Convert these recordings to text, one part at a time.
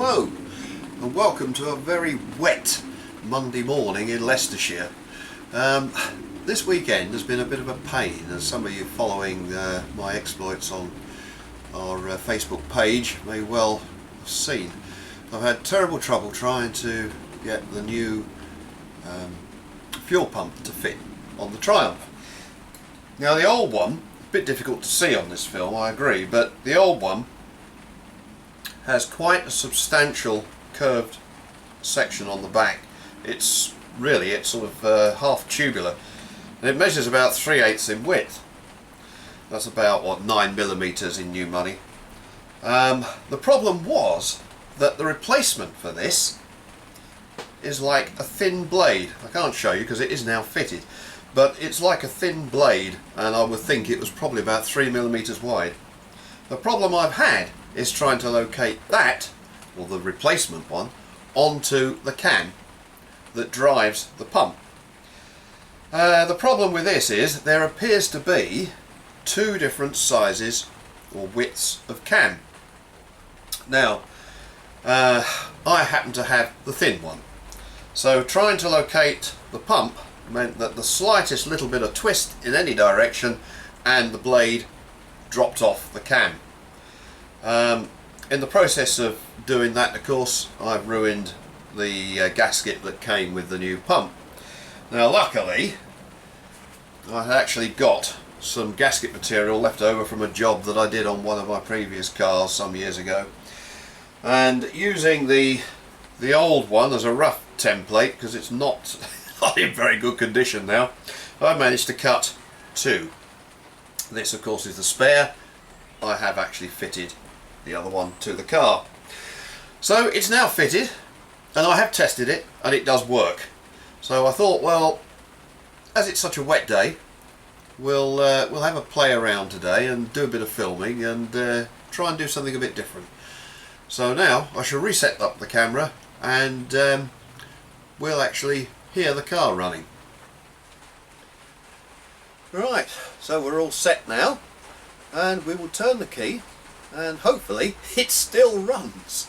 Hello and welcome to a very wet Monday morning in Leicestershire. This weekend has been a bit of a pain, as some of you following my exploits on our Facebook page may well have seen. I've had terrible trouble trying to get the new fuel pump to fit on the Triumph. Now the old one, a bit difficult to see on this film, I agree, but the old one has quite a substantial curved section on the back. It's sort of half tubular, and it measures about 3/8 in width. That's about, what, 9mm in new money. The problem was that the replacement for this is like a thin blade. I can't show you because it is now fitted, but it's like a thin blade, and I would think it was probably about 3mm wide. The problem I've had is trying to locate that, or the replacement one, onto the cam that drives the pump. The problem with this is there appears to be two different sizes or widths of cam. Now I happen to have the thin one, so trying to locate the pump meant that the slightest little bit of twist in any direction and the blade dropped off the cam. In the process of doing that, of course, I've ruined the gasket that came with the new pump. Now luckily I had actually got some gasket material left over from a job that I did on one of my previous cars some years ago, and using the old one as a rough template, because it's not in very good condition now, I managed to cut two. This of course is the spare. I have actually fitted the other one to the car. So it's now fitted, and I have tested it, and it does work. So I thought, well, as it's such a wet day, we'll have a play around today and do a bit of filming and try and do something a bit different. So now I shall reset up the camera and we'll actually hear the car running. Right, so we're all set now, and we will turn the key and hopefully it still runs.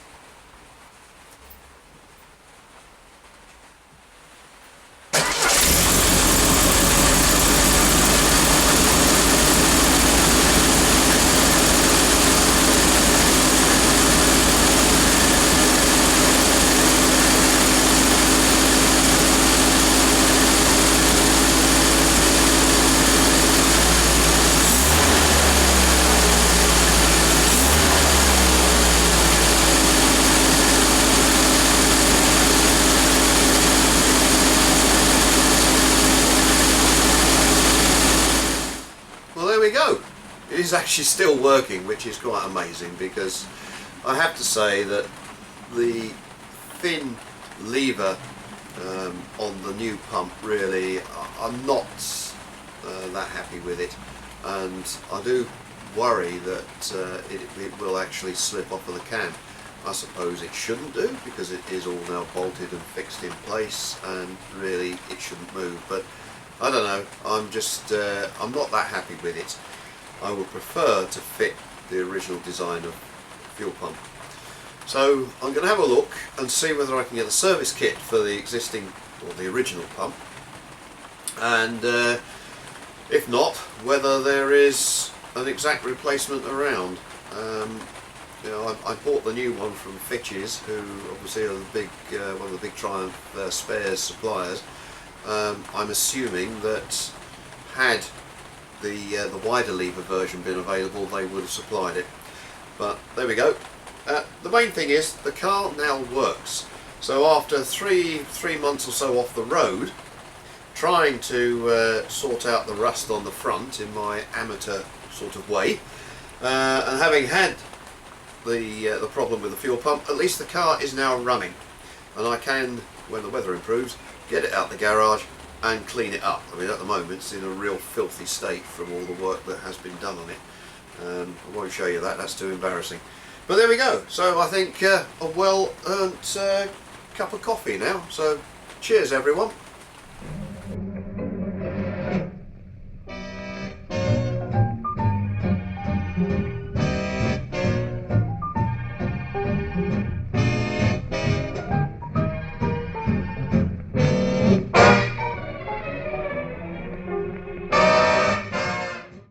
There we go. It is actually still working, which is quite amazing, because I have to say that the thin lever on the new pump, really, I'm not that happy with it, and I do worry that it will actually slip off of the cam. I suppose it shouldn't do, because it is all now bolted and fixed in place, and really it shouldn't move, but I don't know, I'm not that happy with it. I would prefer to fit the original design of fuel pump. So I'm going to have a look and see whether I can get a service kit for the existing, or the original pump, and if not, whether there is an exact replacement around. You know, I bought the new one from Fitch's, who obviously are the big, one of the big Triumph spares suppliers. I'm assuming that had the wider lever version been available, they would have supplied it. But there we go. The main thing is the car now works. So after three months or so off the road, trying to sort out the rust on the front in my amateur sort of way, and having had the problem with the fuel pump, at least the car is now running, and I can, when the weather improves, get it out the garage and clean it up. I mean, at the moment it's in a real filthy state from all the work that has been done on it. I won't show you that, that's too embarrassing. But there we go. So I think a well earned cup of coffee now. So cheers everyone.